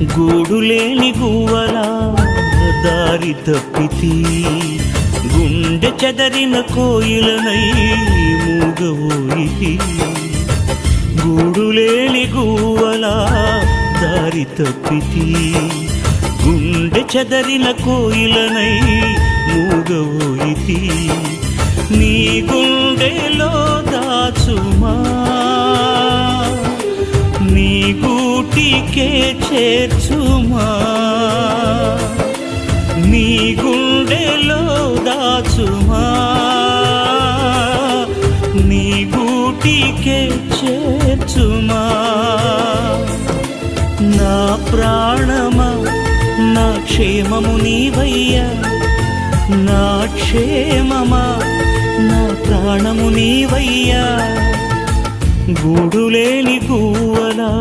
గూడులేని గువ్వలా దారి తప్పితి, గుండె చెదరిన కోయిలనై మూగవోయితి. గూడులేని గువ్వలా దారి తప్పితి, గుండె చెదరిన కోయిలనై మూగవోయితి. నీ గుండెలో దాచుమా, నీ గూటికే చేర్చుమా. నీ గుండెలో దాచుమా, నీ గూటికే చేర్చుమా. నా ప్రాణమా, నా క్షేమము నీవయ్యా, నా క్షేమమా, నా ప్రాణము నీవయ్యా. గూడులేని గువ్వలా